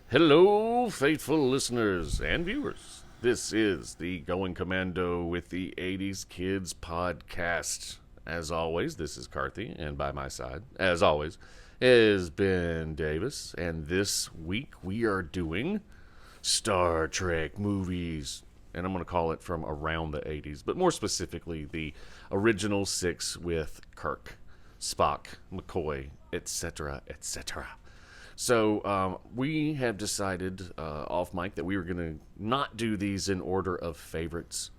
Hello, faithful listeners and viewers. This is the Going Commando with the 80s Kids podcast. As always, this is Carthy, and by my side, as always, is Ben Davis. And this week we are doing Star Trek movies. And I'm going to call it from around the 80s, but more specifically, the original six with Kirk, Spock, McCoy, etc., etc. So we have decided off mic that we were going to not do these in order of favorites.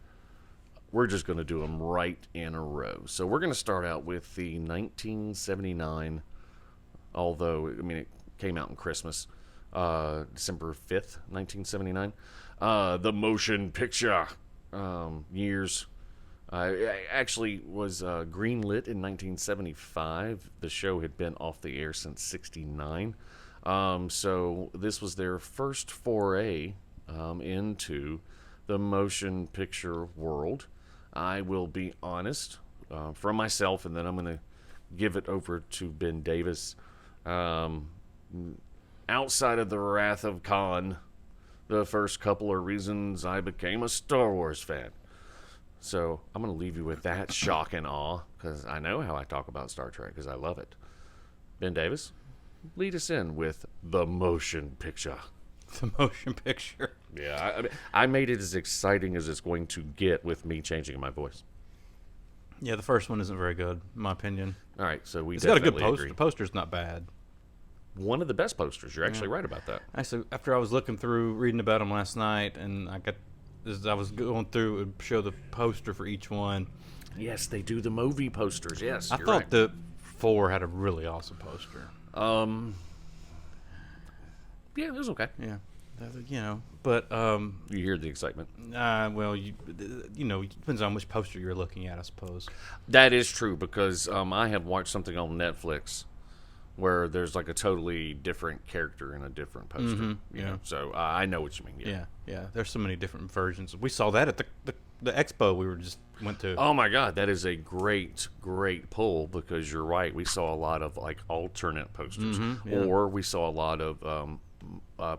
We're just going to do them right in a row. So we're going to start out with the 1979, although, it came out in Christmas, December 5th, 1979. The motion picture years. It actually was greenlit in 1975. The show had been off the air since 69. So this was their first foray into the motion picture world. I will be honest from myself, and then I'm going to give it over to Ben Davis. Outside of the Wrath of Khan, the first couple of reasons I became a Star Wars fan. So I'm going to leave you with that shock and awe, because I know how I talk about Star Trek, because I love it. Ben Davis, lead us in with the motion picture. The motion picture. Yeah, I made it as exciting as it's going to get with me changing my voice. Yeah, the first one isn't very good, in my opinion. All right, so It's got a good definitely poster. agree. The poster's not bad. One of the best posters. You're actually right about that. Actually, after I was looking through, reading about them last night, and as I was going through, it would show the poster for each one. Yes, they do the movie posters. Yes, I you're thought right. the 4 had a really awesome poster. Yeah, it was okay. Yeah, but You hear the excitement. well, it depends on which poster you're looking at, I suppose. That is true, because I have watched something on Netflix where there's like a totally different character in a different poster. Mm-hmm, You know? So I know what you mean. Yeah. Yeah. There's so many different versions. We saw that at the expo we went to. Oh my God, that is a great pull, because you're right. We saw a lot of like alternate posters, yeah. or we saw a lot of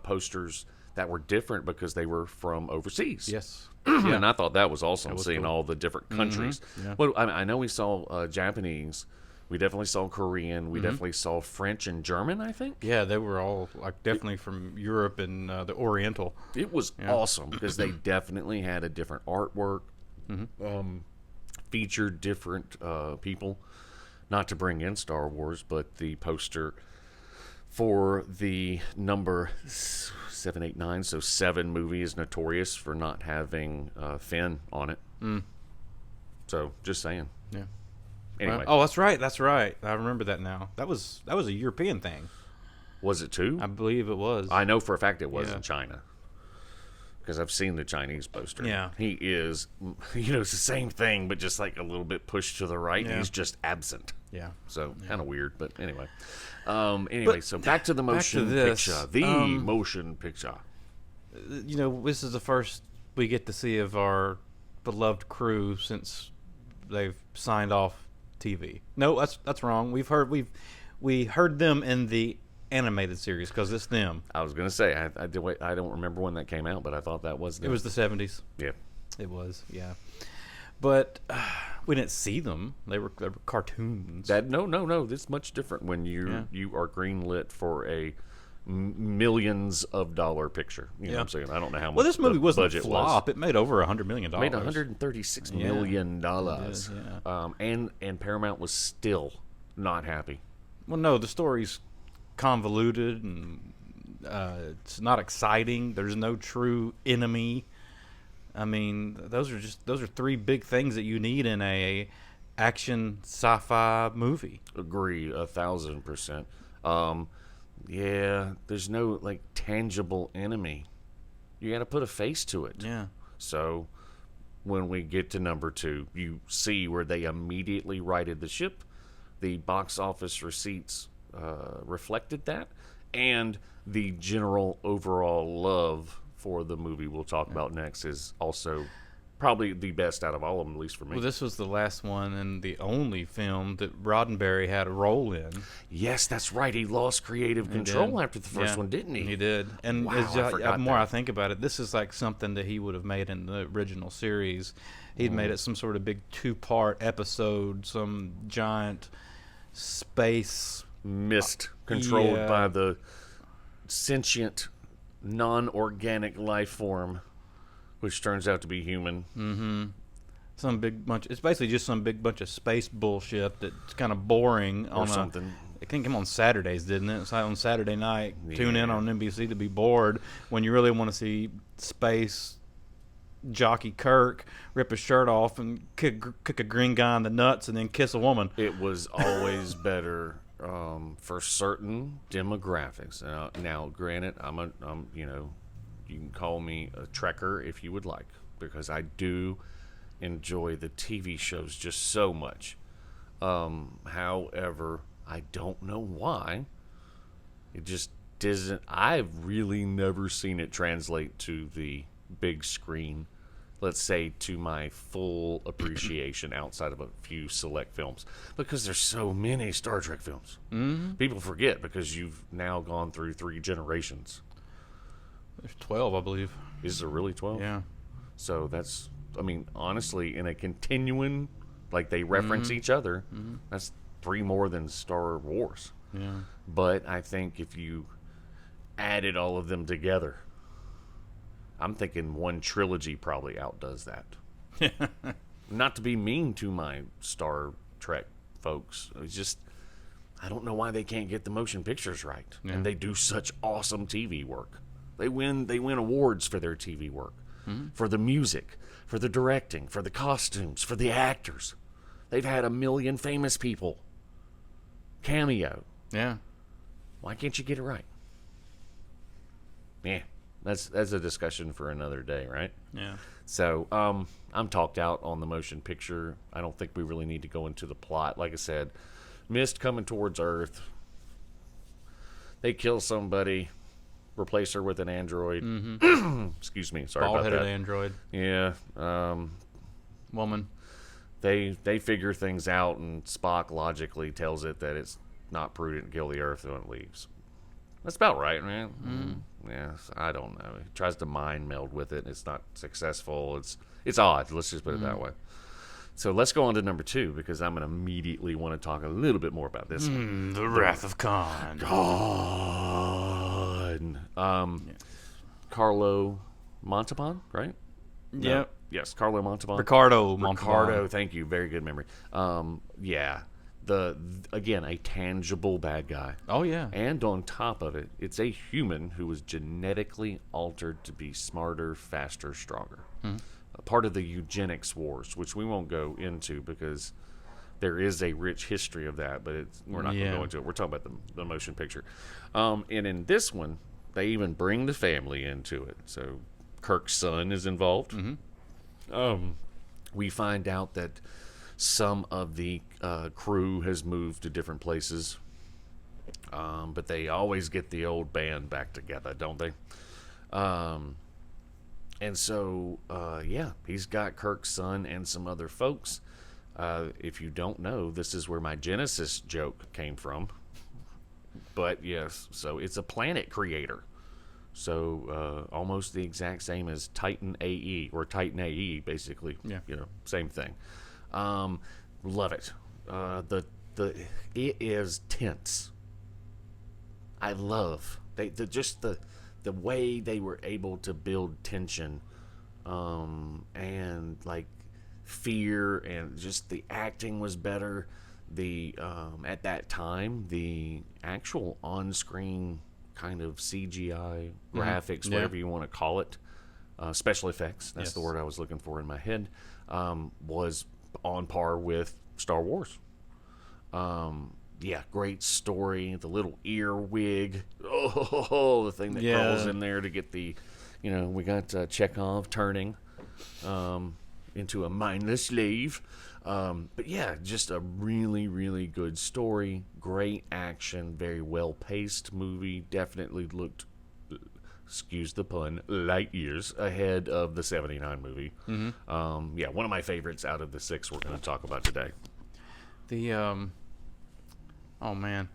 posters that were different because they were from overseas. Yes. And I thought that was awesome, was seeing cool. all the different countries. Yeah. Well, I know we saw Japanese. We definitely saw Korean. We definitely saw French and German, I think. Yeah, they were all definitely from Europe and the Oriental. It was awesome, because they definitely had a different artwork, featured different people. Not to bring in Star Wars, but the poster for the number 789, so 7 movie, is notorious for not having Finn on it. So, just saying. Yeah. Anyway, Oh, that's right. I remember that now. That was a European thing. was it too? I believe it was. I know for a fact it was Yeah. in China, because I've seen the Chinese poster. Yeah. He is, it's the same thing, but just like a little bit pushed to the right. Yeah. He's just absent. Yeah. So kind of weird, but anyway. So back to the motion this, picture. The motion picture. This is the first we get to see of our beloved crew since they've signed off TV. No, that's wrong. We heard them in the animated series, because it's them. I was gonna say I don't remember when that came out, but I thought that was them. It was the 70s. Yeah. It was, yeah. But we didn't see them. They were cartoons. That no. It's much different when you are greenlit for a millions of dollar picture. You know what I'm saying? I don't know how much. Well, this movie the wasn't a budget flop. It made over $100 million. Made $136 million dollars. Yeah. And Paramount was still not happy. Well, no, the story's convoluted and it's not exciting. There's no true enemy. I mean, those are 3 big things that you need in a action sci-fi movie. Agree 1,000%. Yeah, there's no like tangible enemy. You got to put a face to it. Yeah. So when we get to number 2, you see where they immediately righted the ship. The box office receipts reflected that, and the general overall love for the movie we'll talk about next is also Probably the best out of all of them, at least for me. Well, this was the last one and the only film that Roddenberry had a role in. Yes, that's right. He lost creative control after the first one, didn't he? He did. And wow, the more I think about it, this is like something that he would have made in the original series. He'd made it some sort of big 2-part episode, some giant space mist controlled by the sentient, non-organic life form, which turns out to be human. Mm-hmm. Some big bunch. It's basically just some big bunch of space bullshit that's kind of boring. Or something. It can come on Saturdays, didn't it? It's like on Saturday night. Yeah. Tune in on NBC to be bored when you really want to see space jockey Kirk rip his shirt off and kick a green guy in the nuts and then kiss a woman. It was always better for certain demographics. Now, granted, I'm you can call me a Trekker if you would like, because I do enjoy the TV shows just so much. However, I don't know why. It just doesn't. I've really never seen it translate to the big screen, let's say, to my full appreciation outside of a few select films, because there's so many Star Trek films. Mm-hmm. People forget because you've now gone through 3 generations. There's 12, I believe. Is there really 12? Yeah. So that's, I mean, honestly, in a continuing, like they reference each other, that's 3 more than Star Wars. Yeah. But I think if you added all of them together, I'm thinking one trilogy probably outdoes that. Not to be mean to my Star Trek folks. It's just, I don't know why they can't get the motion pictures right. Yeah. And they do such awesome TV work. They win awards for their TV work, for the music, for the directing, for the costumes, for the actors. They've had 1 million famous people cameo. Yeah. Why can't you get it right? Yeah, that's a discussion for another day, right? Yeah. So I'm talked out on the motion picture. I don't think we really need to go into the plot. Like I said, mist coming towards Earth. They kill somebody. Replace her with an android. Excuse me, sorry about that. Bald-headed android. Yeah. Woman. They figure things out, and Spock logically tells it that it's not prudent to kill the Earth when it leaves. That's about right, man. Yeah, I don't know. He tries to mind meld with it. It's not successful. It's odd. Let's just put it that way. So let's go on to number 2, because I'm going to immediately want to talk a little bit more about this. The Wrath of Khan. Carlo Montalban, right? No. Yep. Yes, Carlo Montalban. Ricardo Montalban. Thank you. Very good memory. Yeah. Again, a tangible bad guy. Oh, yeah. And on top of it, it's a human who was genetically altered to be smarter, faster, stronger. A part of the eugenics wars, which we won't go into because there is a rich history of that, but we're not going to go into it. We're talking about the motion picture. And in this one, they even bring the family into it. So Kirk's son is involved. We find out that some of the crew has moved to different places, but they always get the old band back together, don't they? And so, he's got Kirk's son and some other folks. If you don't know, this is where my Genesis joke came from. But yes, so it's a planet creator. So almost the exact same as Titan AE, or Titan AE, basically. Yeah. Same thing. Love it. It is tense. I love the way they were able to build tension, and like fear, and just the acting was better. The at that time, the actual on-screen kind of CGI graphics, whatever you want to call it, special effects, that's the word I was looking for in my head, was on par with Star Wars. Great story. The little earwig, the thing that crawls in there to get the, we got Chekhov turning into a mindless slave. But yeah, just a really, really good story. Great action. Very well paced movie. Definitely looked excuse the pun, light years ahead of the 79 movie. Yeah, one of my favorites out of the 6 we're going to talk about today. The oh man,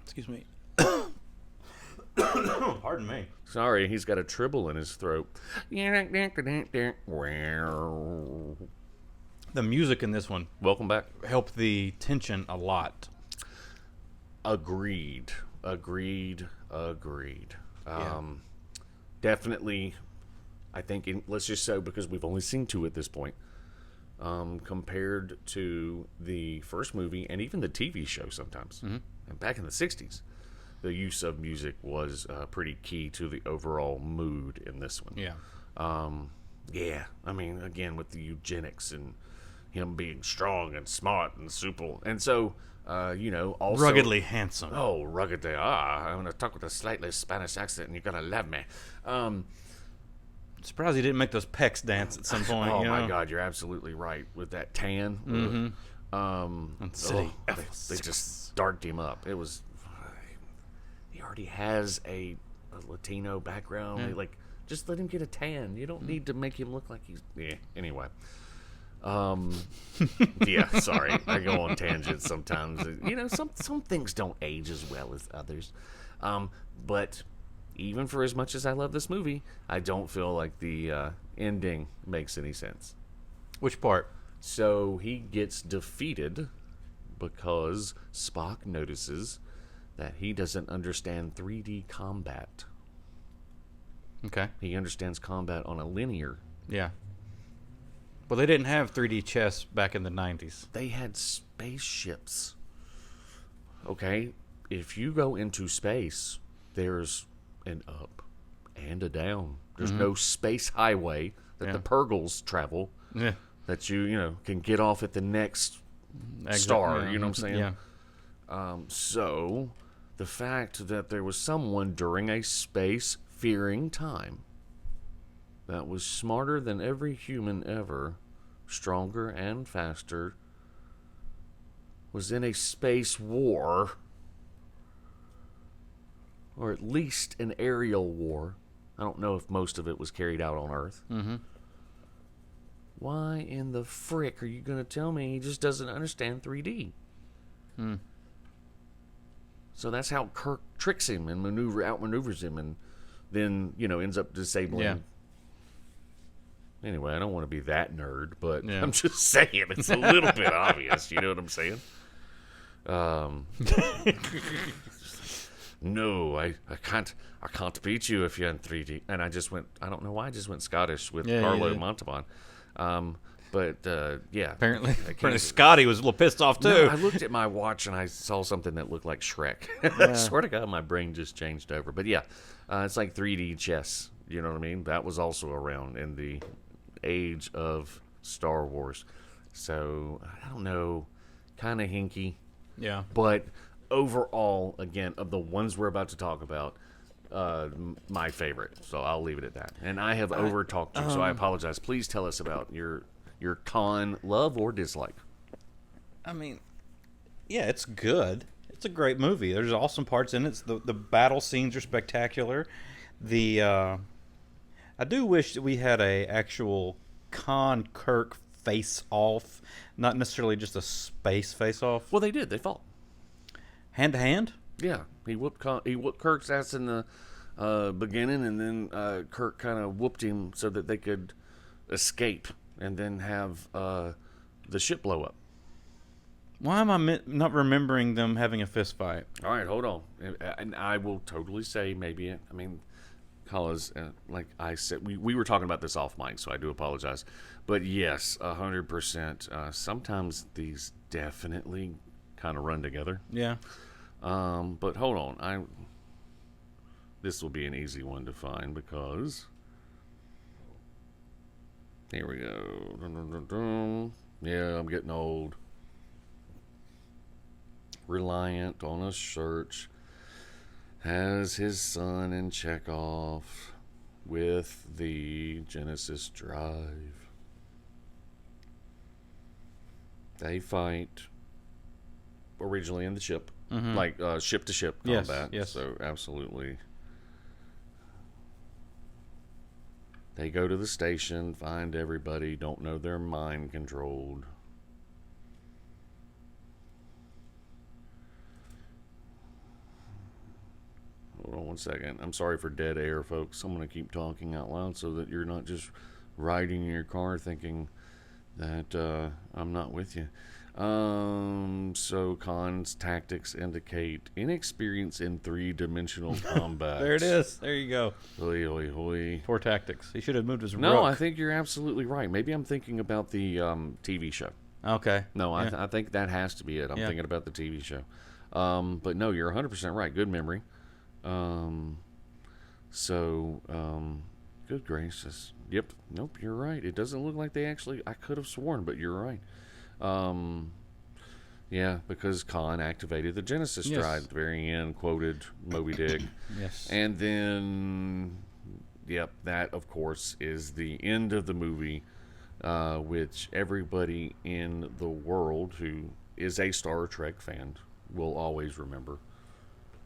excuse me. Pardon me. Sorry, he's got a tribble in his throat. The music in this one Welcome back. helped the tension a lot. Agreed. Definitely, I think, let's just say, because we've only seen 2 at this point, compared to the first movie and even the TV show sometimes. And back in the 60s, the use of music was pretty key to the overall mood in this one. Yeah. I mean, again, with the eugenics and him being strong and smart and supple. And so, also... Ruggedly handsome. Oh, ruggedly. I'm going to talk with a slightly Spanish accent and you're going to love me. Surprised he didn't make those pecs dance at some point. Oh, my God, you're absolutely right. With that tan. They just darked him up. It was... He already has a Latino background. Yeah. Like, just let him get a tan. You don't need to make him look like he's... Yeah, anyway. Yeah, sorry. I go on tangents sometimes. Some things don't age as well as others. But even for as much as I love this movie, I don't feel like the ending makes any sense. Which part? So he gets defeated because Spock notices that he doesn't understand 3D combat. Okay. He understands combat on a linear. Yeah. Well, they didn't have 3D chess back in the 90s. They had spaceships. Okay? If you go into space, there's an up and a down. There's no space highway that the Purgles travel. Yeah. That you can get off at the next star. You know what I'm saying? Yeah. So, the fact that there was someone during a space-fearing time that was smarter than every human ever, stronger and faster, was in a space war, or at least an aerial war. I don't know if most of it was carried out on Earth. Why in the frick are you going to tell me he just doesn't understand 3D? So that's how Kirk tricks him and outmaneuvers him, and then ends up disabling him. Anyway, I don't want to be that nerd, but I'm just saying it's a little bit obvious. You know what I'm saying? No, I can't beat you if you're in 3D. And I don't know why I just went Scottish with Carlo Montalban. But Apparently Scotty was a little pissed off too. No, I looked at my watch and I saw something that looked like Shrek. I swear to God, my brain just changed over. But it's like 3D chess. You know what I mean? That was also around in the age of Star Wars. So, I don't know. Kind of hinky. Yeah. But overall, again, of the ones we're about to talk about, my favorite. So I'll leave it at that. And I have over-talked you, so I apologize. Please tell us about your con love or dislike. I mean, yeah, it's good. It's a great movie. There's awesome parts in it. The battle scenes are spectacular. I do wish that we had a actual Con Kirk face-off, not necessarily just a space face-off. Well, they did. They fought. Hand to hand? Yeah, he whooped Kirk's ass in the beginning, and then Kirk kind of whooped him so that they could escape and then have the ship blow up. Why am I not remembering them having a fist fight? All right, hold on. And I will totally say maybe, because, like I said, we were talking about this off mic, so I do apologize. But yes, 100%. Sometimes these definitely kind of run together. Yeah. But hold on. This will be an easy one to find because... Here we go. Dun, dun, dun, dun. Yeah, I'm getting old. Reliant on a search has his son in Chekhov with the Genesis drive. They fight originally in the ship, like ship to ship combat. Yes. So absolutely They go to the station, find everybody, don't know they're mind controlled. Hold on one second. I'm sorry for dead air, folks. I'm going to keep talking out loud so that you're not just riding in your car thinking that I'm not with you. So Khan's tactics indicate inexperience in three-dimensional combat. There it is. There you go. Hoi, hoi, hoi. Poor tactics. He should have moved his No, rook. I think you're absolutely right. Maybe I'm thinking about the TV show. Okay. No, Yeah. I think that has to be it. I'm Yeah. thinking about the TV show. But no, you're 100% right. Good memory. Good gracious. Yep. Nope, you're right. It doesn't look like they actually... I could have sworn, but you're right. Yeah, because Khan activated the Genesis Yes. stride at the very end, quoted Moby Dick. Yes. And then, yep, that, of course, is the end of the movie, which everybody in the world who is a Star Trek fan will always remember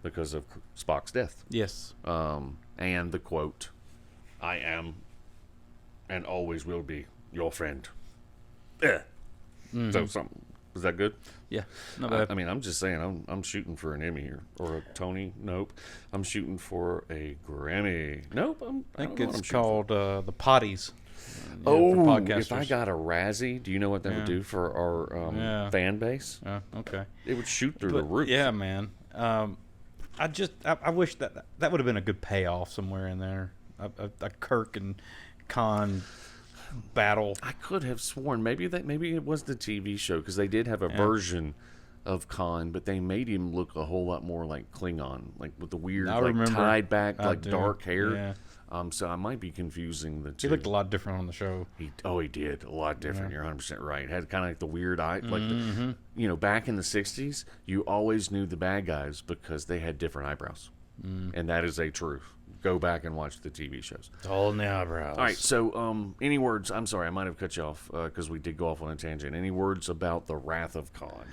because of Spock's death. Yes. And the quote, "I am and always will be your friend." So something. Was that good? Yeah. Not bad. I mean, I'm just saying, I'm shooting for an Emmy here. Or a Tony. Nope. I'm shooting for a Grammy. Nope. I think don't know what it's I'm shooting called the Potties. for. for Oh, podcasters. if I got a Razzie, do you know what that would Yeah. do for our Yeah. fan base? Okay. It would shoot through the But, roof. yeah, man. I wish that would have been a good payoff somewhere in there. A Kirk and Khan battle. I could have sworn maybe it was the TV show because they did have a version of Khan, but they made him look a whole lot more like Klingon, like with the weird, I like remember. tied back, I like do. dark hair. Yeah. So I might be confusing the two. He looked a lot different on the show. He did a lot different. Yeah. You're 100% right. Had kind of like the weird eye, like Mm-hmm. back in the 60s, you always knew the bad guys because they had different eyebrows, and that is a truth. Go back and watch the TV shows. All in the eyebrows. All right. So, any words? I'm sorry, I might have cut you off because we did go off on a tangent. Any words about the Wrath of Khan?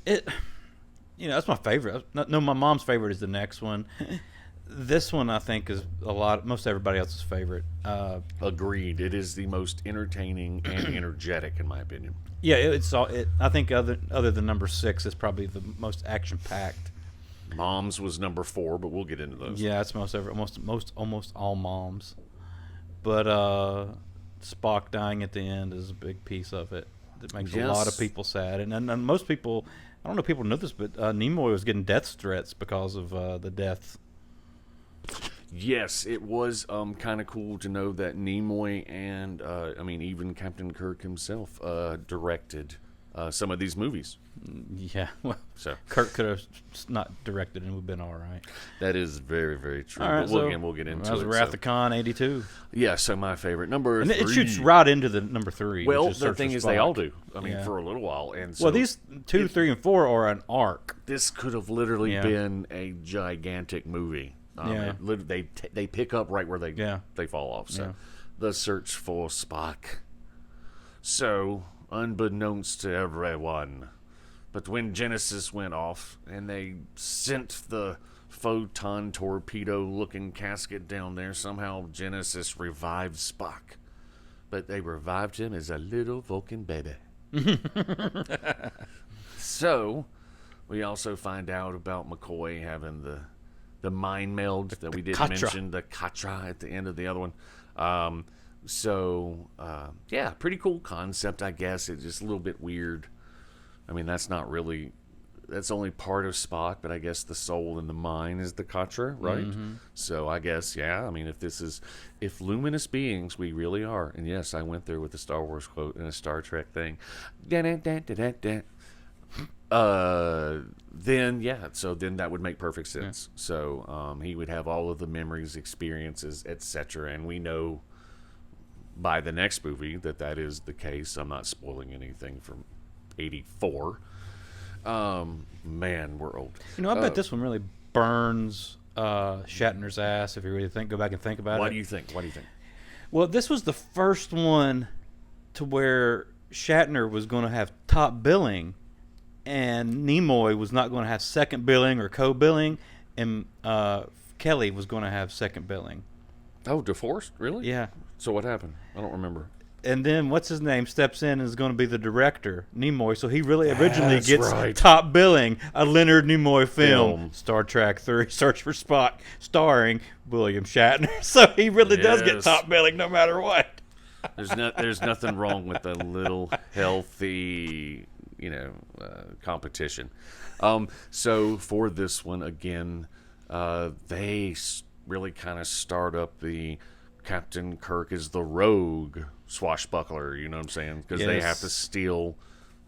That's my favorite. No, my mom's favorite is the next one. This one I think is most everybody else's favorite. Agreed. It is the most entertaining and energetic, in my opinion. Yeah, it's all. I think other than number 6 is probably the most action packed. Mom's was number 4, but we'll get into those. Yeah, it's almost all moms. But Spock dying at the end is a big piece of it. It makes a lot of people sad, and most people. I don't know if people know this, but Nimoy was getting death threats because of the death. Yes, it was kind of cool to know that Nimoy and even Captain Kirk himself directed some of these movies. Yeah, well, So Kirk could have not directed, and we've been all right. that is very, very true. All right, But we'll get into that was it. Wrath So. of Khan '82, Yeah, so my favorite number and 3. it shoots right into the number 3. Well, which is the Search thing for is, they all Spock. do. I mean, Yeah. for a little while, and so Well, these 2, 3, and 4 are an arc. this could have literally Yeah. been a gigantic movie. Yeah. They pick up right where they Yeah. fall off. So, Yeah. the search for Spock. So, unbeknownst to everyone, but when Genesis went off and they sent the photon torpedo-looking casket down there, somehow Genesis revived Spock. But they revived him as a little Vulcan baby. So, we also find out about McCoy having the mind meld that we didn't Katra. mention, the Katra at the end of the other one. Yeah, pretty cool concept, I guess. It's just a little bit weird. I mean, that's only part of Spock, but I guess the soul and the mind is the Katra, right? Mm-hmm. So I guess, yeah, I mean, if luminous beings we really are, and yes, I went there with a Star Wars quote and a Star Trek thing, then that would make perfect sense. Yeah. So he would have all of the memories, experiences, etc., and we know by the next movie that is the case. I'm not spoiling anything from 84. Man, we're old. I bet this one really burns Shatner's ass if you really go back and think about it. What do you think? Well, this was the first one to where Shatner was going to have top billing, and Nimoy was not going to have second billing or co-billing, and Kelly was going to have second billing. Oh, divorced? Really? Yeah. So what happened? I don't remember. And then what's his name steps in and is going to be the director, Nimoy. So he really originally That's gets right. top billing, a Leonard Nimoy film, Film. Star Trek 3: Search for Spock, starring William Shatner. So he really does get Yes. top billing no matter what. There's nothing wrong with a little healthy, competition. So for this one again, they really kind of start up the Captain Kirk is the rogue swashbuckler. You know what I'm saying? Because they have to Yes. steal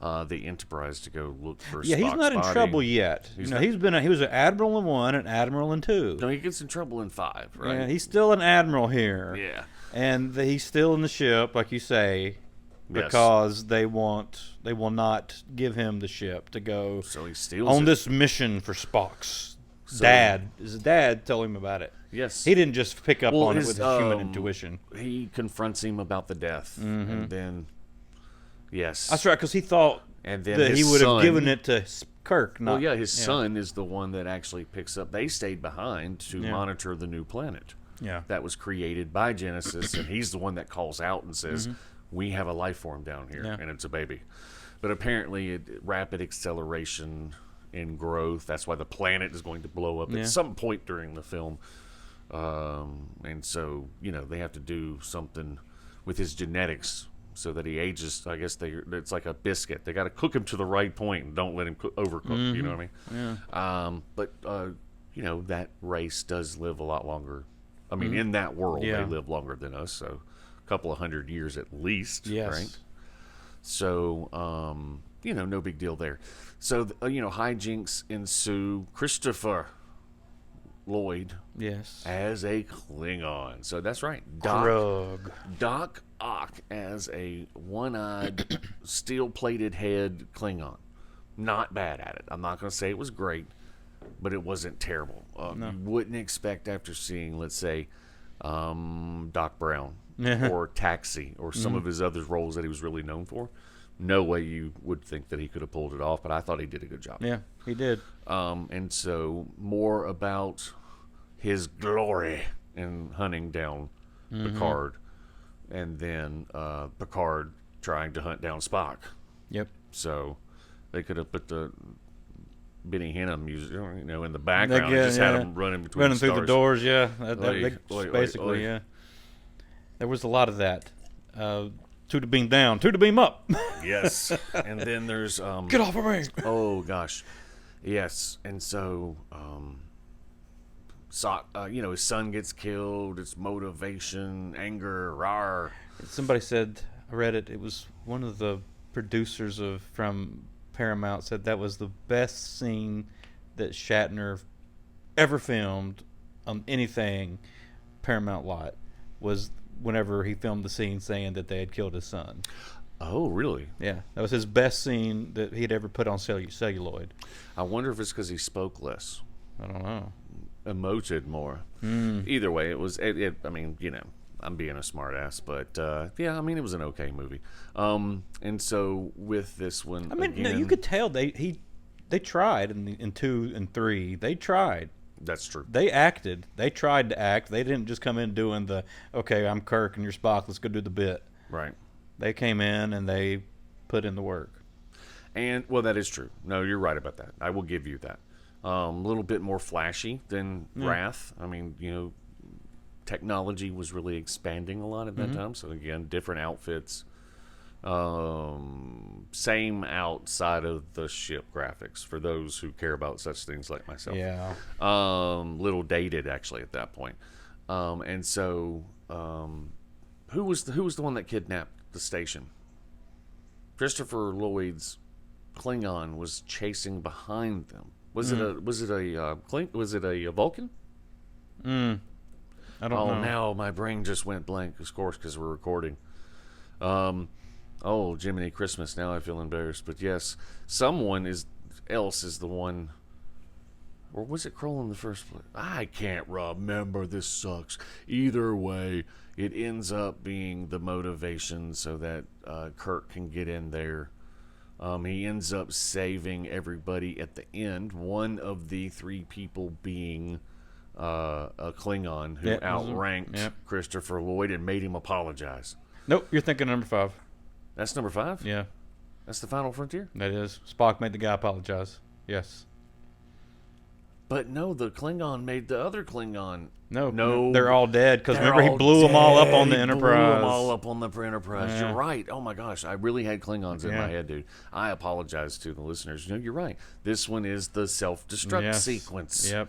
the Enterprise to go look for. Yeah, he's Spock's not in body. trouble yet. He's You know, not- he was an admiral in 1 and admiral in 2. No, he gets in trouble in 5, right? Yeah, he's still an admiral here. Yeah. And he's still in the ship, like you say, Yes. because they will not give him the ship to go So he steals on it. this mission for Spock's So- dad. His dad told him about it. Yes. He didn't just pick up Well, on his, it with his human intuition. He confronts him about the death, and then yes, That's right, because he thought And then that his he would have son- given it to Kirk. Not, Well, yeah, his son is the one that actually picks up. They stayed behind to Yeah. monitor the new planet Yeah. that was created by Genesis, and he's the one that calls out and says, "We have a life form down here, Yeah. and it's a baby." But apparently, rapid acceleration in growth. That's why the planet is going to blow up Yeah. at some point during the film. And so, they have to do something with his genetics so that he ages. I guess it's like a biscuit. They got to cook him to the right point and don't let him overcook. You know what I mean? Yeah. But that race does live a lot longer. I mean, in that world, Yeah. they live longer than us, so a couple of 100 years at least, Yes. right? So, no big deal there. So, hijinks ensue. Christopher Lloyd Yes. as a Klingon. So that's right. Doc Ock as a one-eyed, steel-plated head Klingon. Not bad at it. I'm not going to say it was great, but it wasn't terrible. You wouldn't expect after seeing, let's say, Doc Brown or Taxi or some of his other roles that he was really known for. No way you would think that he could have pulled it off, but I thought he did a good job. Yeah, he did. And so more about his glory in hunting down Picard, and then Picard trying to hunt down Spock. Yep. So they could have put the Benny Hinnam music, in the background, and just had him running between running the through the stars. doors. Yeah, Basically, basically, yeah. There was a lot of that. To the beam down, to the beam up. Yes, and then there's Get off of me. oh gosh, yes, and so his son gets killed. It's motivation, anger, rar. Somebody said, I read it. It was one of the producers from Paramount said that was the best scene that Shatner ever filmed on anything Paramount lot, was whenever he filmed the scene saying that they had killed his son. Oh, really? Yeah, that was his best scene that he'd ever put on celluloid. I wonder if it's because he spoke less, I don't know. emoted more. Either way, it was. I mean, I'm being a smart ass, but yeah, I mean, it was an okay movie. And so with this one, I mean, again, no, you could tell they tried in 2 and 3. They tried. that's true. They acted. They tried to act. They didn't just come in doing the, okay, I'm Kirk and you're Spock, let's go do the bit. Right. They came in and they put in the work. And, well, that is true. No, you're right about that. I will give you that. A little bit more flashy than Wrath. I mean, technology was really expanding a lot at that time. So, again, different outfits. Same outside of the ship graphics for those who care about such things like myself. Yeah. Little dated, actually, at that point. And so, who was the one that kidnapped the station? Christopher Lloyd's Klingon was chasing behind them. Was it a Vulcan? I don't know. Now my brain just went blank, of course, because we're recording. Jiminy Christmas! Now I feel embarrassed, but yes, someone else is the one. Or was it Kroll in the first place? I can't remember. This sucks. Either way, it ends up being the motivation so that Kirk can get in there. He ends up saving everybody at the end. One of the 3 people being a Klingon who Yep, outranked yep. Christopher Lloyd and made him apologize. Nope, you're thinking number 5. That's number 5? Yeah, That's the Final Frontier? that is. Spock made the guy apologize. Yes. But no, the Klingon made the other Klingon. No, they're all dead because They're remember he all blew them all up dead. on the He Enterprise. Blew them all up on the Enterprise. Yeah. You're right. Oh my gosh, I really had Klingons in Yeah. my head, dude. I apologize to the listeners. No, you're right. This one is the self-destruct Yes. sequence. Yep.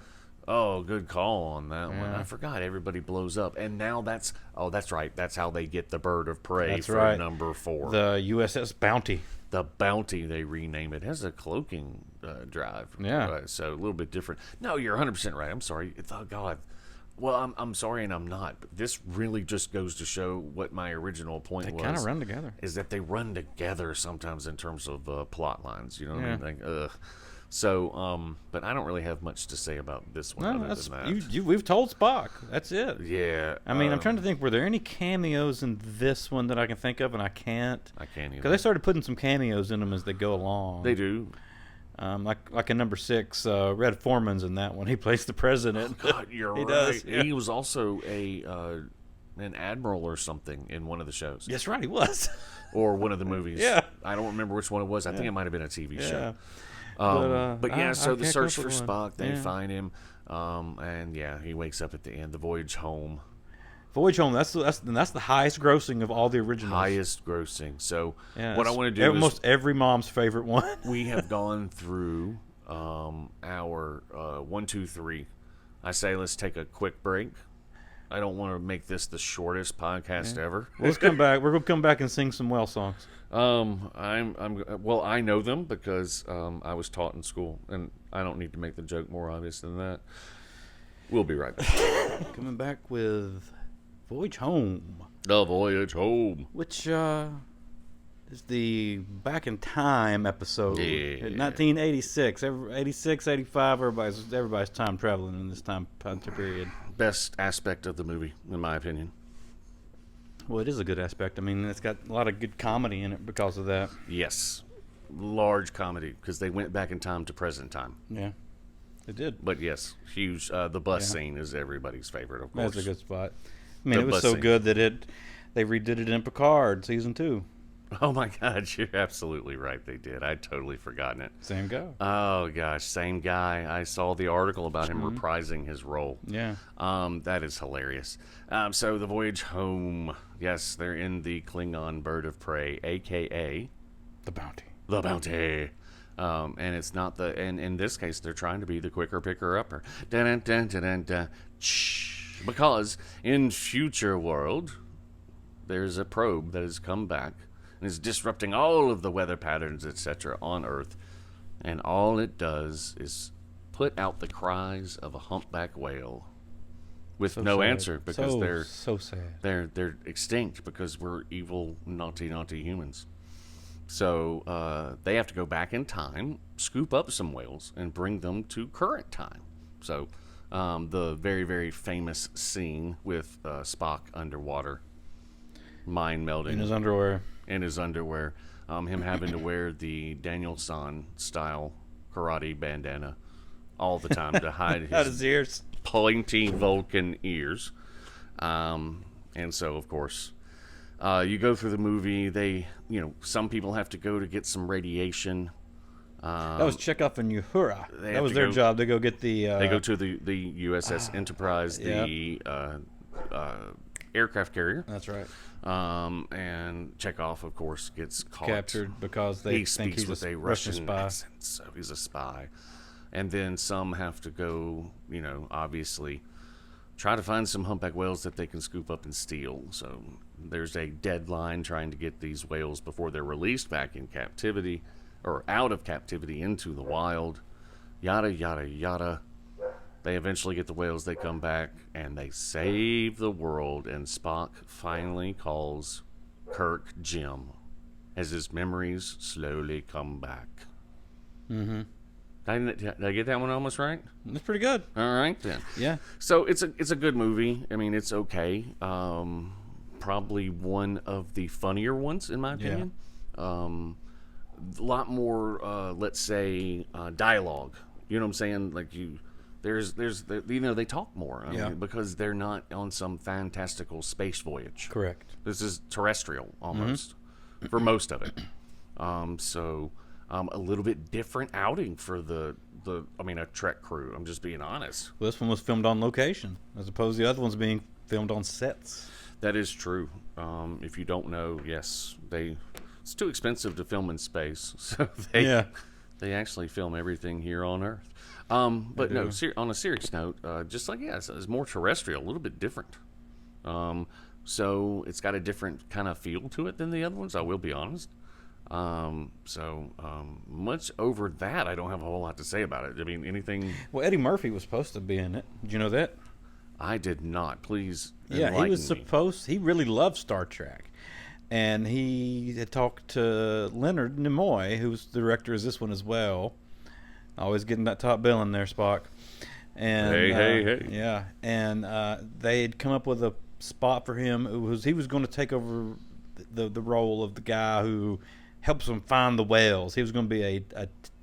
Oh, good call on that one. Yeah. I forgot everybody blows up, and now that's right. That's how they get the bird of prey That's for right. number 4. The USS Bounty. The Bounty, they rename it. It has a cloaking drive. Yeah. So a little bit different. No, you're 100% right. I'm sorry. Oh, God. Well, I'm sorry and I'm not. But this really just goes to show what my original point They was. kind of run together. Is that they run together sometimes in terms of plot lines. You know what I Yeah. mean? Like, ugh. So, but I don't really have much to say about this one No, other that's than that. we've told Spock. That's it. Yeah. I mean, I'm trying to think. Were there any cameos in this one that I can think of, and I can't? I can't even. Because they started putting some cameos in them as they go along. They do. Like in number 6, Red Foreman's in that one. He plays the president. God, you're He right. does, yeah. He was also an admiral or something in one of the shows. Yes, right. He was. Or one of the movies. Yeah. I don't remember which one it was. I think it might have been a TV show. Yeah. But yeah, so I the can't search come for up with one. Spock, they Yeah. find him, and yeah, he wakes up at the end. The voyage home, Voyage Home. That's the highest grossing of all the originals. highest grossing. So Yeah, what I it's want to do is almost every mom's favorite one. we have gone through our 1, 2, 3. I say let's take a quick break. I don't want to make this the shortest podcast ever. Let's come back. We're gonna come back and sing some Whale songs. I know them because I was taught in school, and I don't need to make the joke more obvious than that. We'll be right back. Coming back with Voyage Home, The voyage home. which is the Back in Time episode. Yeah. In 1986, 86, 85, everybody's time traveling in this time period. Best aspect of the movie, in my opinion. Well, it is a good aspect. I mean, it's got a lot of good comedy in it because of that. Yes, large comedy because they went back in time to present time. Yeah, it did. But yes, huge. The bus Yeah. scene is everybody's favorite, of course. That's a good spot. I mean, The it was bus so scene. good that they redid it in Picard season 2. Oh my God, you're absolutely right. They did. I'd totally forgotten it. Same guy. Oh gosh, same guy. I saw the article about him reprising his role. Yeah. That is hilarious. So the voyage home. Yes, they're in the Klingon bird of prey, aka The Bounty. the Bounty. And it's not the. And in this case, they're trying to be the quicker picker upper. Dun, dun, dun, dun, dun. Shh. Because in future world, there's a probe that has come back and is disrupting all of the weather patterns, etc., on Earth. And all it does is put out the cries of a humpback whale with no sad. answer because they're so sad. they're extinct because we're evil, naughty humans. So they have to go back in time, scoop up some whales, and bring them to current time. So the very, very famous scene with Spock underwater, mind melding In his underwear. in his underwear, him having to wear the Daniel-san style karate bandana all the time to hide Out his his ears. pointy Vulcan ears. And so, of course, you go through the movie. Some people have to go to get some radiation. That was Chekhov and Uhura. They That have was to their go- job. They go get the. They go to the USS Enterprise, yep. the aircraft carrier. That's right. And Chekhov, of course, gets caught. Captured because they He think speaks he's with a a Russian Russian spy. accent, so he's a spy. And then some have to go, obviously try to find some humpback whales that they can scoop up and steal. So there's a deadline trying to get these whales before they're released back in captivity or out of captivity into the wild. Yada, yada, yada. They eventually get the whales, they come back, and they save the world. And Spock finally calls Kirk Jim as his memories slowly come back. Mm-hmm. Did I get that one almost right? That's pretty good. All right, then. Yeah. So it's a good movie. I mean, it's okay. Probably one of the funnier ones, in my opinion. A lot more, let's say, dialogue. You know what I'm saying? Like they talk more. I Yeah. mean, because they're not on some fantastical space voyage. Correct. This is terrestrial almost for most of it. So a little bit different outing for a Trek crew. I'm just being honest. Well, this one was filmed on location, as opposed to the other ones being filmed on sets. That is true. If you don't know, yes, it's too expensive to film in space, so they actually film everything here on Earth. But no, on a serious note, just like it's more terrestrial, a little bit different. So it's got a different kind of feel to it than the other ones. I will be honest. Much over that, I don't have a whole lot to say about it. I mean, anything. Well, Eddie Murphy was supposed to be in it. Did you know that? I did not. Please Yeah, he was enlighten me. he really loved Star Trek. And he had talked to Leonard Nimoy, who was the director of this one as well. Always getting that top billing there, Spock. And, Hey. Yeah, and they had come up with a spot for him. He was going to take over the role of the guy who helps them find the whales. He was going to be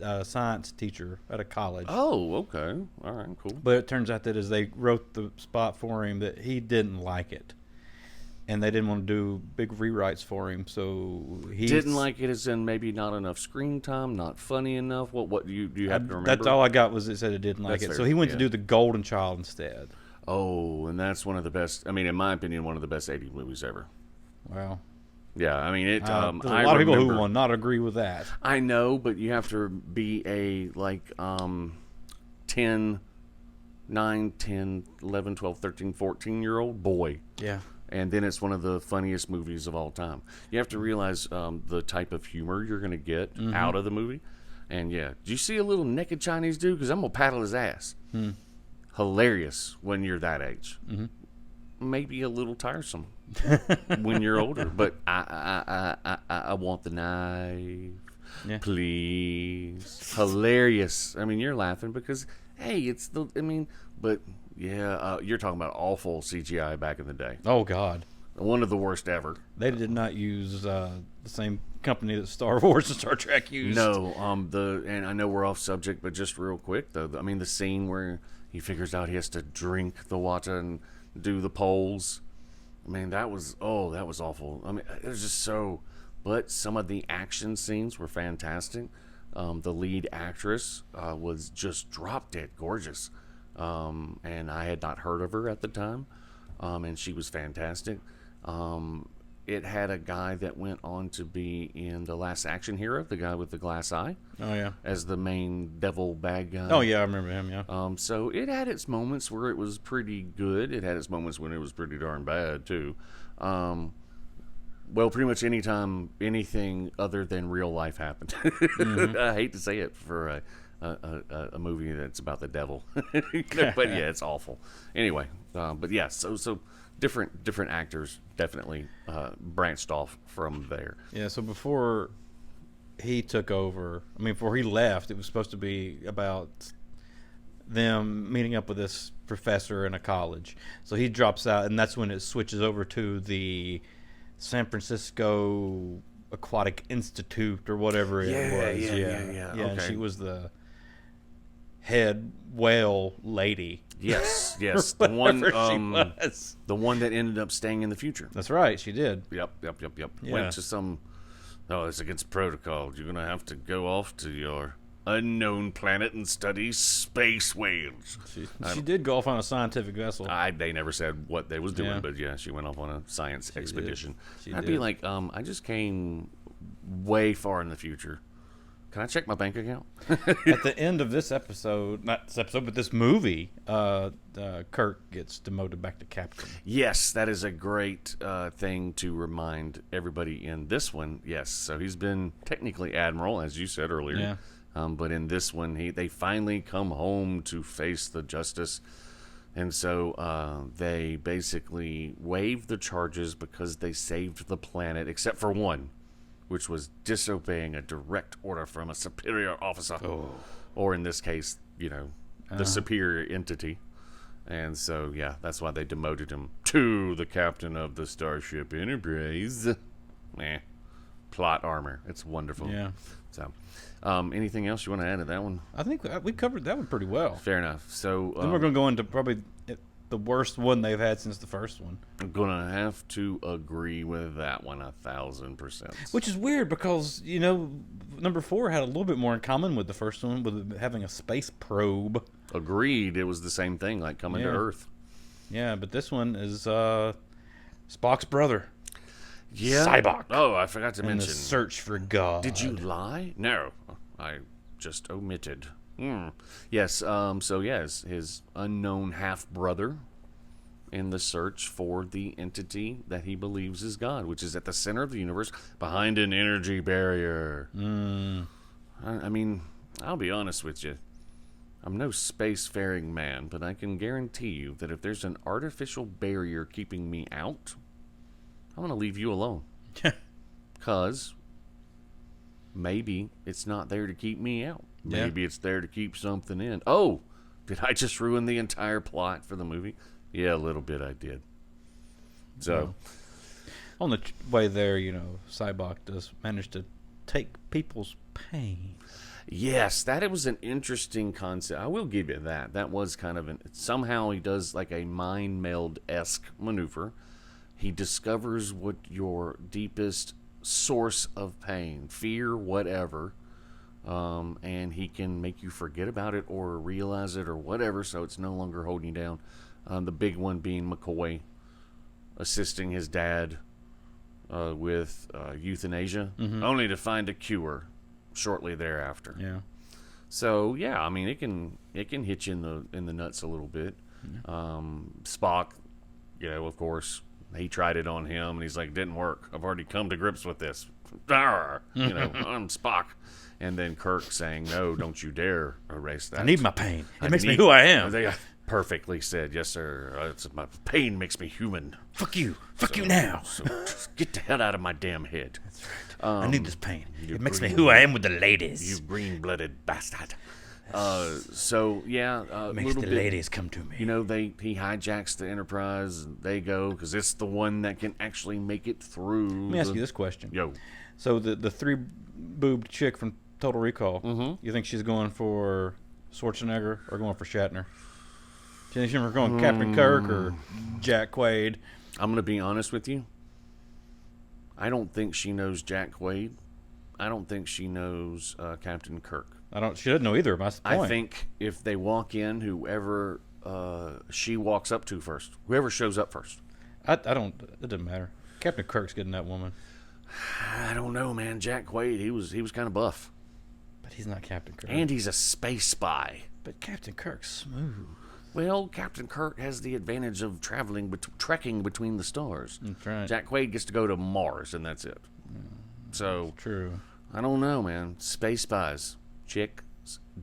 a science teacher at a college. Oh, okay. All right, cool. But it turns out that as they wrote the spot for him, that he didn't like it. And they didn't want to do big rewrites for him, so he Didn't like it as in maybe not enough screen time, not funny enough. What do you have to remember? That's all I got was it said it didn't like That's it. fair, So he went to yeah. do The Golden Child instead. Oh, and that's one of the best. I mean, in my opinion, one of the best 80s movies ever. Wow. Yeah, I mean it. There's I a lot of people who remember- will not agree with that. I know, but you have to be a 9, 10, 11, 12, 13, 14-year-old boy. Yeah. And then it's one of the funniest movies of all time. You have to realize the type of humor you're going to get out of the movie. And yeah, do you see a little naked Chinese dude? Because I'm going to paddle his ass. Hilarious when you're that age. Maybe a little tiresome when you're older. But I want the knife. Yeah. Please. Hilarious. I mean, you're laughing because, hey, but yeah, you're talking about awful CGI back in the day. Oh, God. One of the worst ever. They did not use the same company that Star Wars and Star Trek used. No, and I know we're off subject, but just real quick, the scene where he figures out he has to drink the water and do the poles. I mean, that was awful. I mean, it was just so. But some of the action scenes were fantastic. The lead actress was just drop dead gorgeous, and I had not heard of her at the time, and she was fantastic. It had a guy that went on to be in The Last Action Hero, the guy with the glass eye, Oh, yeah. as the main devil bad guy. Oh, yeah, I remember him, yeah. So it had its moments where it was pretty good. It had its moments when it was pretty darn bad, too. Well, pretty much anytime anything other than real life happened. I hate to say it for a movie that's about the devil. But yeah, it's awful. Anyway, but yeah, so different actors definitely branched off from there. Yeah, so before he took over, before he left, it was supposed to be about them meeting up with this professor in a college. So he drops out, and that's when it switches over to the San Francisco Aquatic Institute or whatever it was. Yeah. And Okay. she was the head whale lady. Yes. The one, Whatever she was. the one that ended up staying in the future. That's right, she did. Yep. Yeah. Went to some. Oh, it's against protocol. You're gonna have to go off to your unknown planet and study space whales. She did go off on a scientific vessel. They never said what they was doing, Yeah. but yeah, she went off on a science expedition. She I'd did. be like, I just came way far in the future. Can I check my bank account? At the end of this episode, not this episode, but this movie, Kirk gets demoted back to captain. Yes, that is a great thing to remind everybody in this one. Yes, so he's been technically admiral, as you said earlier. Yeah. But in this one, they finally come home to face the justice. And so they basically waive the charges because they saved the planet, except for one, which was disobeying a direct order from a superior officer. Or in this case, the superior entity. And so, yeah, that's why they demoted him to the captain of the Starship Enterprise. Plot armor. It's wonderful. Yeah. So, anything else you want to add to that one? I think we covered that one pretty well. Fair enough. So Then we're going to go into probably the worst one they've had since the first one. I'm gonna have to agree with that one 1,000%. Which is weird because, number 4 had a little bit more in common with the first one, with having a space probe. Agreed. It was the same thing, like coming to Earth. Yeah, but this one is Spock's brother. Yeah. Cybok. Oh, I forgot to mention. The search for God. Did you lie? No, I just omitted. Yes. So yes, his unknown half brother in the search for the entity that he believes is God, which is at the center of the universe, behind an energy barrier. I mean, I'll be honest with you. I'm no spacefaring man, but I can guarantee you that if there's an artificial barrier keeping me out, I'm going to leave you alone. Because maybe it's not there to keep me out. Maybe it's there to keep something in. Oh, did I just ruin the entire plot for the movie? Yeah, a little bit I did. So, on the way there, Cybok does manage to take people's pain. Yes, that was an interesting concept. I will give you that. That was kind of somehow he does like a mind meld-esque maneuver. He discovers what your deepest source of pain, fear, whatever, and he can make you forget about it or realize it or whatever, so it's no longer holding you down. The big one being McCoy assisting his dad with euthanasia, only to find a cure shortly thereafter. Yeah. So yeah, I mean it can hit you in the nuts a little bit. Spock, of course, he tried it on him and he's like, didn't work. I've already come to grips with this. I'm Spock. And then Kirk saying, no, don't you dare erase that. I need my pain. It makes me who I am. They perfectly said, yes, sir. My pain makes me human. Fuck you. Fuck you now. So just get the hell out of my damn head. That's right. I need this pain. It makes me green- who I am with the ladies. You green-blooded bastard. So yeah, makes little the bit, ladies come to me. he hijacks the Enterprise. And they go because it's the one that can actually make it through. Let me ask you this question. Yo, So the three-boobed chick from Total Recall, you think she's going for Schwarzenegger or going for Shatner? Do you think she's going Captain Kirk or Jack Quaid? I'm gonna be honest with you. I don't think she knows Jack Quaid. I don't think she knows Captain Kirk. She doesn't know either. That's the point. I think if they walk in, whoever she walks up to first, whoever shows up first. I don't. It doesn't matter. Captain Kirk's getting that woman. I don't know, man. Jack Quaid, he was kind of buff, but he's not Captain Kirk. And he's a space spy. But Captain Kirk's smooth. Well, Captain Kirk has the advantage of trekking between the stars. That's right. Jack Quaid gets to go to Mars, and that's it. So True. I don't know, man. Space spies. Chicks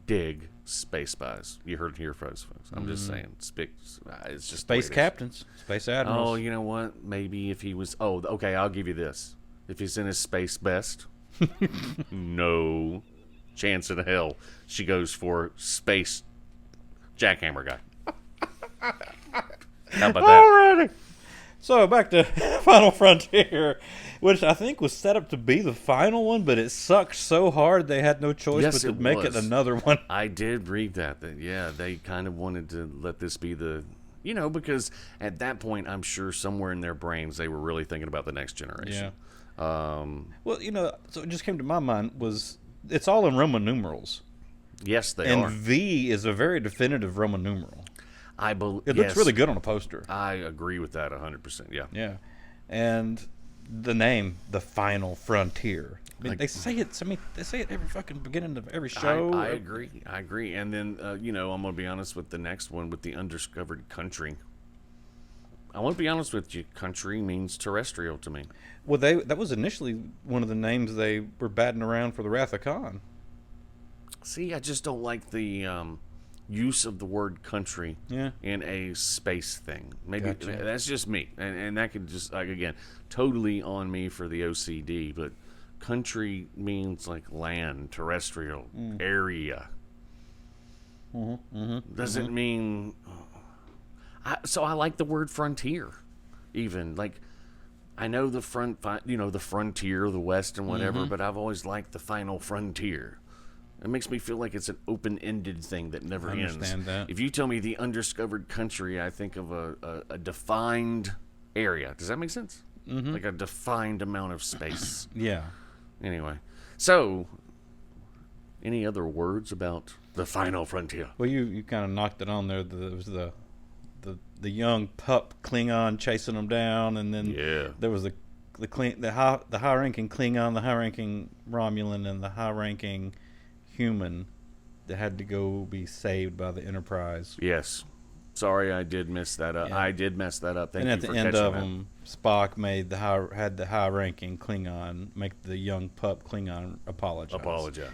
dig space spies. You heard it here, folks. I'm just saying. It's just Space captains. Space admirals. Oh, you know what? Maybe if he was... Oh, okay, I'll give you this. If he's in his space best, no chance in hell she goes for space jackhammer guy. How about that? Alrighty. So back to Final Frontier, which I think was set up to be the final one, but it sucked so hard they had no choice but to make it another one. I did read that yeah, they kind of wanted to let this be the... because at that point, I'm sure somewhere in their brains they were really thinking about the next generation. Yeah. Well, so it just came to my mind was it's all in Roman numerals. Yes, they and are. And V is a very definitive Roman numeral. I believe it looks really good on a poster. I agree with that 100%. Yeah. Yeah, and the name, The Final Frontier. I mean, they say it. I mean, they say it every fucking beginning of every show. I agree. And then I'm gonna be honest with the next one with the undiscovered country. I want to be honest with you. Country means terrestrial to me. Well, that was initially one of the names they were batting around for the Wrath of Khan. See, I just don't like the use of the word country in a space thing. Maybe that's just me, and that could just again totally on me for the OCD. But country means like land, terrestrial area. Doesn't mean. So I like the word frontier, even like I know the the frontier, the West, and whatever, but I've always liked the final frontier. It makes me feel like it's an open-ended thing that never ends. Understand that. If you tell me the undiscovered country, I think of a defined area. Does that make sense? Mm-hmm. Like a defined amount of space. Yeah. Anyway, so any other words about the final frontier? Well, you kind of knocked it on there. There was the young pup Klingon chasing them down, and then there was the high-ranking Klingon, the high-ranking Romulan, and the high-ranking human that had to go be saved by the Enterprise. Yes. Sorry, I did miss that up. Yeah. I did mess that up. Thank you and for at the end catching of that. them, Spock had the high-ranking Klingon make the young pup Klingon apologize.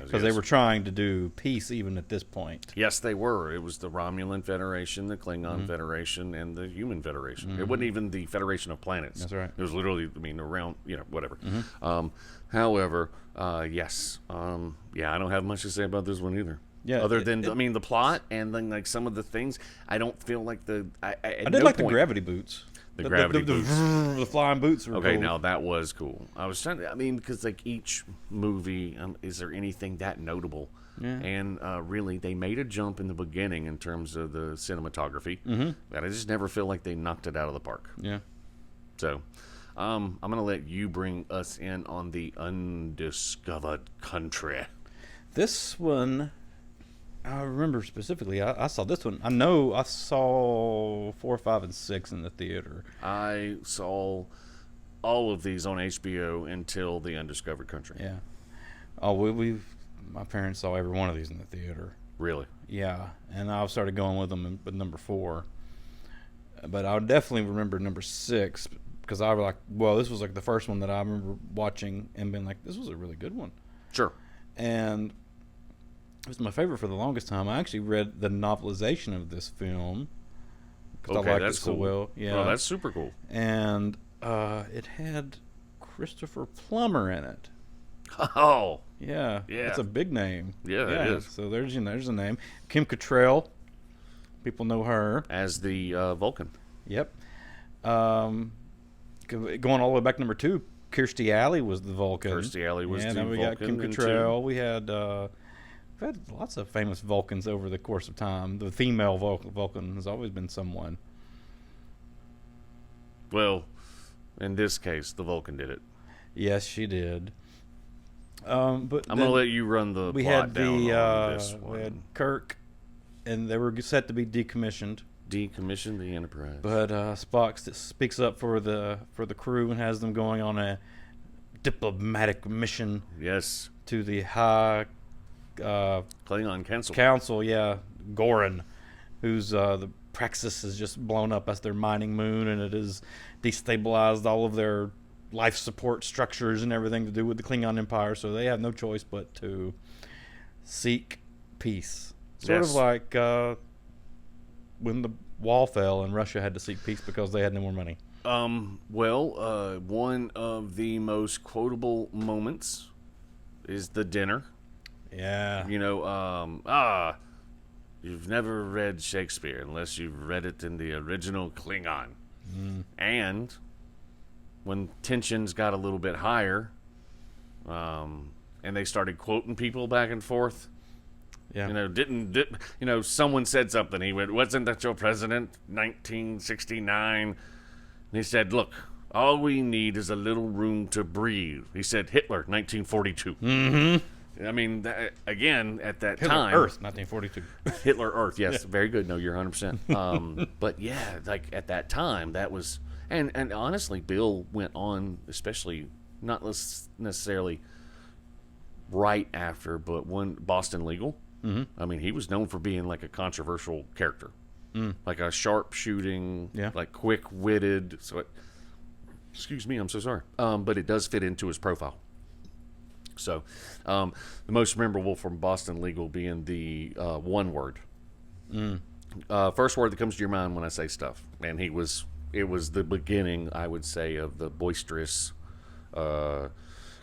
Because they were trying to do peace even at this point. Yes, they were. It was the Romulan Federation, the Klingon Federation, and the Human Federation. It wasn't even the Federation of Planets. That's right. It was literally, around, whatever. However, yes. I don't have much to say about this one either. Yeah, Other than, the plot and then, like, some of the things, I don't feel like I did like the gravity boots. The gravity boots. The flying boots were okay, cool. now that was cool. I was trying to, because, like, each movie, is there anything that notable? Yeah. And really, they made a jump in the beginning in terms of the cinematography. And I just never feel like they knocked it out of the park. Yeah. So, I'm going to let you bring us in on the undiscovered country. This one, I remember specifically, I saw this one. I know I saw 4, 5, and 6 in the theater. I saw all of these on HBO until the undiscovered country. Yeah. Oh, my parents saw every one of these in the theater. Really? Yeah, and I started going with them with number 4. But I definitely remember number 6 because I was like, well, this was like the first one that I remember watching and being like, this was a really good one. Sure. And it was my favorite for the longest time. I actually read the novelization of this film because I liked it so well. Yeah, oh, that's super cool. And it had Christopher Plummer in it. Oh, yeah, that's a big name. Yeah, it is. So there's a name. Kim Cattrall, people know her as the Vulcan. Yep. Going all the way back to number 2, Kirstie Alley was the Vulcan. Kirstie Alley was the Vulcan. And then we got Kim Cattrall. We had we've had lots of famous Vulcans over the course of time. The female Vulcan has always been someone. Well, in this case, the Vulcan did it. Yes, she did. But I'm going to let you run the plot down on this one. We had Kirk, and they were set to be decommissioned. Decommission the Enterprise. But Spock speaks up for the crew and has them going on a diplomatic mission. Yes. To the high Klingon Council, yeah, Goran, who's the Praxis is just blown up as their mining moon, and it has destabilized all of their life support structures and everything to do with the Klingon Empire. So they have no choice but to seek peace. Sort of like when the wall fell and Russia had to seek peace because they had no more money. One of the most quotable moments is the dinner. Yeah. You've never read Shakespeare unless you've read it in the original Klingon. And when tensions got a little bit higher, and they started quoting people back and forth, someone said something. He went, "Wasn't that your president, 1969?" And he said, "Look, all we need is a little room to breathe." He said, "Hitler, 1942." Mm-hmm. I mean, again, at that Hitler time... Earth, 1942. Hitler Earth, yes. Yeah. Very good. No, you're 100%. But, yeah, like, at that time, that was... And honestly, Bill went on, especially, not necessarily right after, but when Boston Legal. Mm-hmm. I mean, he was known for being, like, a controversial character. Like a sharp-shooting, like, quick-witted... excuse me, I'm so sorry. But it does fit into his profile. So, the most memorable from Boston Legal being the one word. First word that comes to your mind when I say stuff. And it was the beginning, I would say, of the boisterous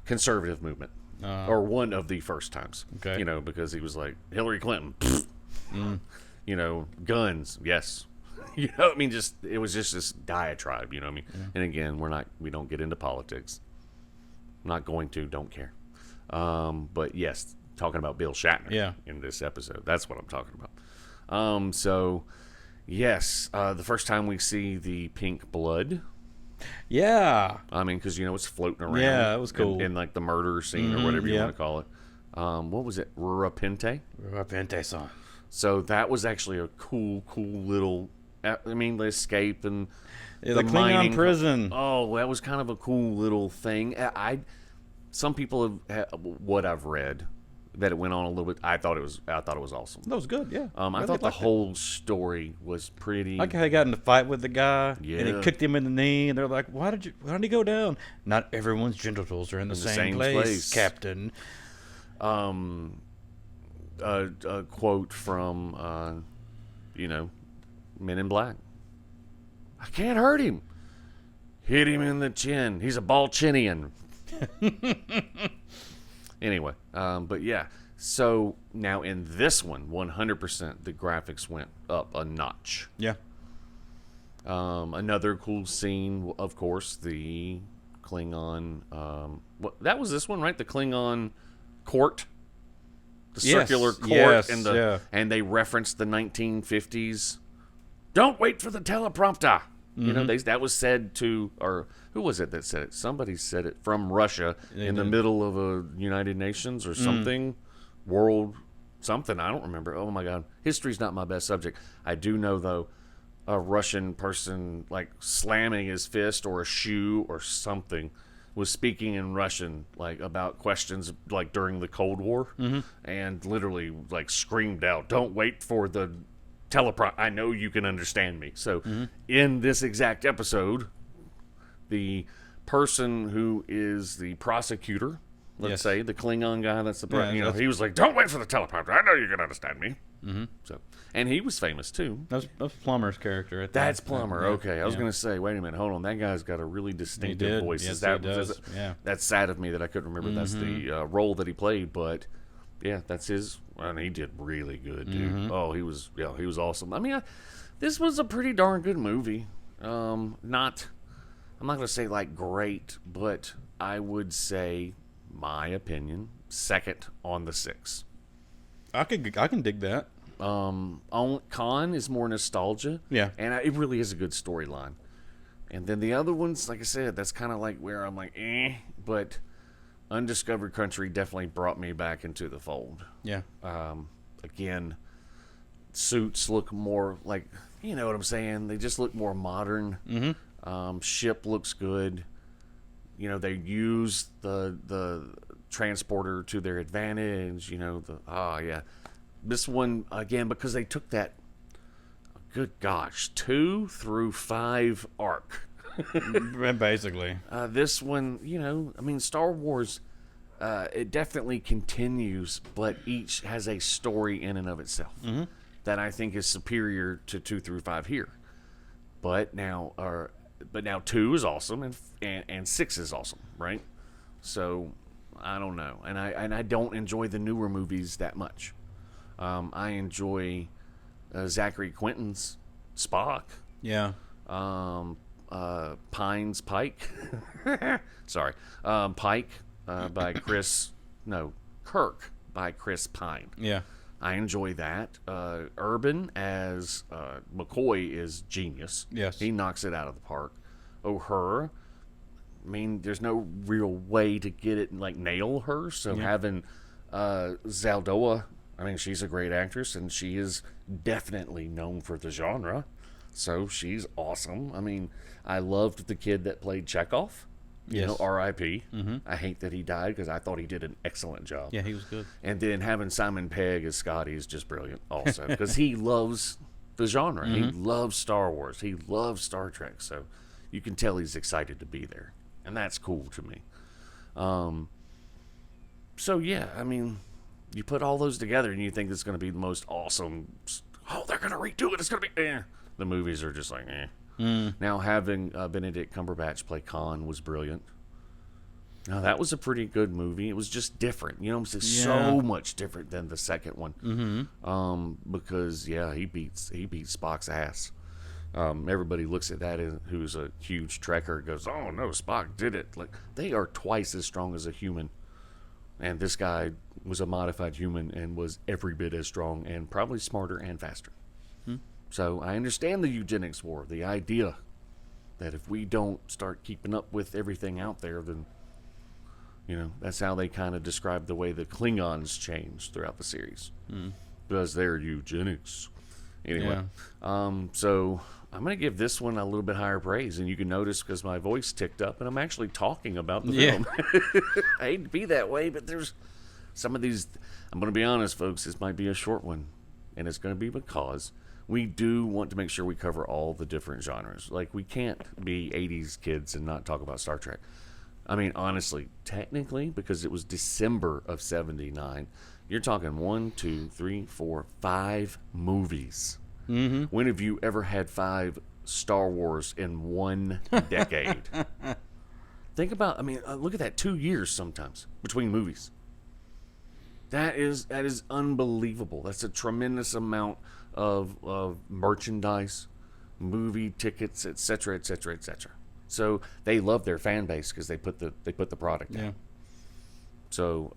conservative movement. Or one of the first times. Okay. Because he was like, Hillary Clinton. Guns, yes. I mean, just it was just this diatribe. You know what I mean? Yeah. And again, we don't get into politics. Not going to, don't care. But yes, talking about Bill Shatner in this episode. That's what I'm talking about. So, yes, the first time we see the pink blood. Yeah. I mean, because, it's floating around. Yeah, it was cool. In like the murder scene or whatever you want to call it. What was it? Rapente? Rapente-san. So that was actually a cool little... I mean, the escape and the Klingon prison. Oh, that was kind of a cool little thing. Some people have what I've read that it went on a little bit. I thought it was awesome. That was good. Yeah. I thought the whole story was pretty. Like how he got in a fight with the guy, yeah, and he kicked him in the knee, and they're like, "Why did he go down?" Not everyone's genitals are in the same place, Captain. A quote from, Men in Black. I can't hurt him. Hit him in the chin. He's a Balchinian. Anyway, but yeah. So now in this one, 100%, the graphics went up a notch. Yeah. Another cool scene, of course, the Klingon. That was this one, right? The Klingon court. The circular court, and they referenced the 1950s. Don't wait for the teleprompter. Mm-hmm. That was said to, or who was it that said it? Somebody said it from Russia in the middle of a United Nations or something, world something. I don't remember. Oh my God, history's not my best subject. I do know though, a Russian person like slamming his fist or a shoe or something was speaking in Russian, like about questions like during the Cold War, and literally like screamed out, "Don't wait for the teleprompter. I know you can understand me." So, in this exact episode, the person who is the prosecutor, let's say the Klingon guy, that's the he was like, "Don't wait for the teleprompter. I know you can understand me." Mm-hmm. So, and he was famous too. That's Plummer's character. That's Plummer. Okay, I was going to say, wait a minute, hold on. That guy's got a really distinctive voice. Yes, he does. That's sad of me that I couldn't remember. That's the role that he played, but yeah, that's his. And he did really good, dude. Oh, he was awesome. I mean, this was a pretty darn good movie. I'm not going to say like great, but I would say, my opinion, second on the 6. I can dig that. Khan is more nostalgia. Yeah. And it really is a good storyline. And then the other ones, like I said, that's kind of like where I'm like, but Undiscovered Country definitely brought me back into the fold. Yeah. Again, suits look more like, you know what I'm saying? They just look more modern. Mm-hmm. Ship looks good. They use the transporter to their advantage. This one, again, because they took that, good gosh, 2 through 5 arc. Basically. This one, Star Wars, it definitely continues, but each has a story in and of itself that I think is superior to 2 through 5 here. But now 2 is awesome and 6 is awesome, right? So I don't know, and I don't enjoy the newer movies that much. I enjoy Zachary Quinton's Spock. Yeah. Pike. Sorry. Pike by Kirk by Chris Pine. Yeah. I enjoy that. Urban as McCoy is genius. Yes. He knocks it out of the park. O'Hare, there's no real way to get it, nail her. So having Zaldoa, she's a great actress, and she is definitely known for the genre. So she's awesome. I loved the kid that played Chekhov. R.I.P. Mm-hmm. I hate that he died because I thought he did an excellent job. Yeah, he was good. And then having Simon Pegg as Scotty is just brilliant also because he loves the genre. Mm-hmm. He loves Star Wars. He loves Star Trek. So you can tell he's excited to be there. And that's cool to me. You put all those together and you think it's going to be the most awesome. Oh, they're going to redo it. It's going to be. The movies are just like. Now having Benedict Cumberbatch play Khan was brilliant. Now that was a pretty good movie. It was just different. So much different than the second one. Mm-hmm. Because he beats Spock's ass. Everybody looks at that who's a huge trekker, goes, "Oh no, Spock did it!" Like they are twice as strong as a human, and this guy was a modified human and was every bit as strong and probably smarter and faster. So I understand the eugenics war, the idea that if we don't start keeping up with everything out there, then that's how they kind of describe the way the Klingons change throughout the series, because they're eugenics. Anyway, so I'm going to give this one a little bit higher praise, and you can notice because my voice ticked up, and I'm actually talking about the film. I hate to be that way, but there's some of these. I'm going to be honest, folks. This might be a short one, and it's going to be because we do want to make sure we cover all the different genres. Like, we can't be 80s kids and not talk about Star Trek. I mean, honestly, technically, because it was December of 79, you're talking 1, 2, 3, 4, 5 movies. Mm-hmm. When have you ever had 5 Star Wars in one decade? Think about, look at that, 2 years sometimes between movies. That is unbelievable. That's a tremendous amount of merchandise, movie tickets, etc., etc., etc. So they love their fan base because they put the product out. So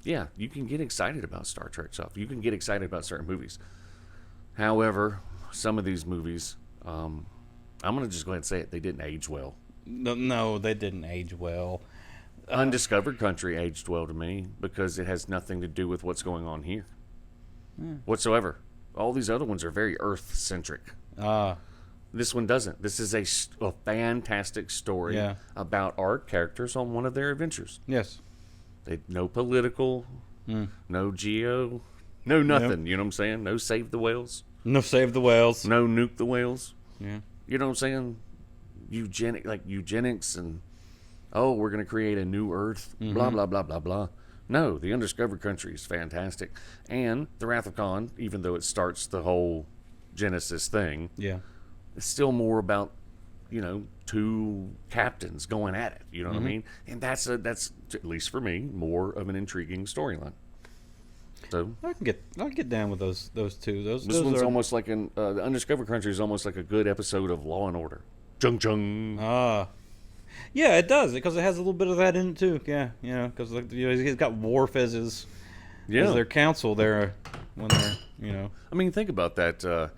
you can get excited about Star Trek stuff. You can get excited about certain movies. However, some of these movies, I'm gonna just go ahead and say it, they didn't age well. No, they didn't age well. Undiscovered Country aged well to me because it has nothing to do with what's going on here whatsoever. All these other ones are very Earth-centric. This one doesn't. This is a fantastic story about our characters on one of their adventures. Yes. No political, no geo, no nothing. Nope. You know what I'm saying? No save the whales. No save the whales. No nuke the whales. Yeah. You know what I'm saying? Eugenics and, we're going to create a new Earth, blah, blah, blah, blah, blah. No, the Undiscovered Country is fantastic. And The Wrath of Khan, even though it starts the whole Genesis thing, it's still more about, 2 captains going at it. You know what I mean? And that's, at least for me, more of an intriguing storyline. So I can get down with those two. Those one's are almost like the Undiscovered Country is almost like a good episode of Law and Order. Chung chung. Yeah, it does because it has a little bit of that in it too. Yeah, because he's got Worf as their counsel there when they're think about that.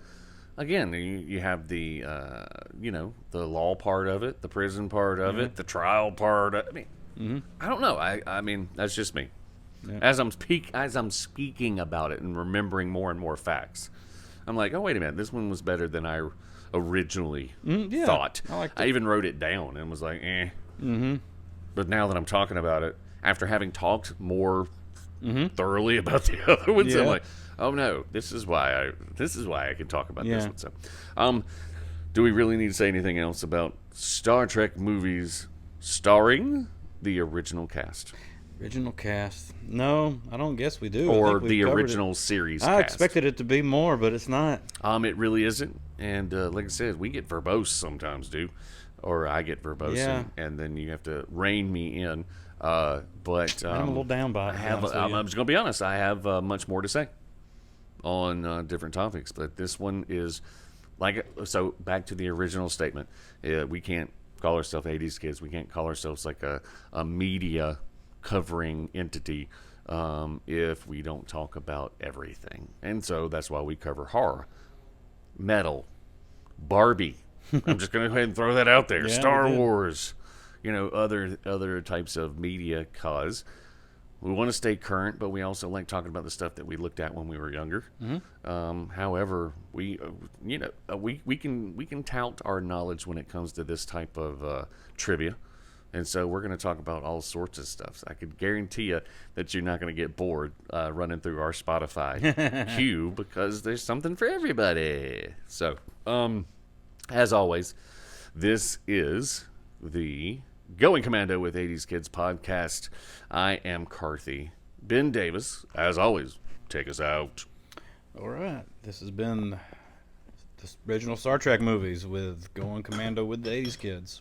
Again, you have the the law part of it, the prison part of it, the trial part. I don't know. I mean that's just me. Yeah. As I'm speaking about it and remembering more and more facts, I'm like, oh wait a minute, this one was better than I originally thought. I even wrote it down and was like, eh. But now that I'm talking about it, after having talked more thoroughly about the other ones, I'm like, oh no, this is why I can talk about this one. So, do we really need to say anything else about Star Trek movies starring the original cast? Original cast? No, I don't guess we do. Or the original series cast. I expected it to be more, but it's not. It really isn't. And like I said, we get verbose sometimes, dude. Or I get verbose, and then you have to rein me in. But I'm a little down by it. I'm just going to be honest. I have much more to say on different topics. But this one is so back to the original statement. We can't call ourselves 80s kids. We can't call ourselves like a media covering entity if we don't talk about everything. And so that's why we cover horror, metal, Barbie. I'm just going to go ahead and throw that out there. Star Wars, other types of media, cause we want to stay current, but we also like talking about the stuff that we looked at when we were younger. However, we can tout our knowledge when it comes to this type of trivia. And so we're going to talk about all sorts of stuff. So I could guarantee you that you're not going to get bored running through our Spotify queue because there's something for everybody. So, as always, this is the Going Commando with 80s Kids podcast. I am Carthy. Ben Davis, as always, take us out. All right. This has been the original Star Trek movies with Going Commando with the 80s Kids.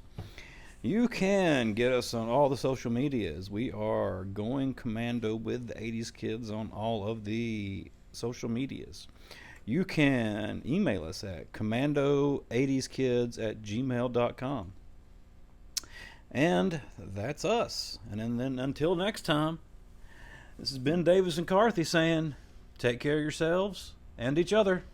You can get us on all the social medias. We are Going Commando with the 80s Kids on all of the social medias. you can email us at commando80skids@gmail.com. And that's us. And then until next time, this has been Davis and Carthy saying, take care of yourselves and each other.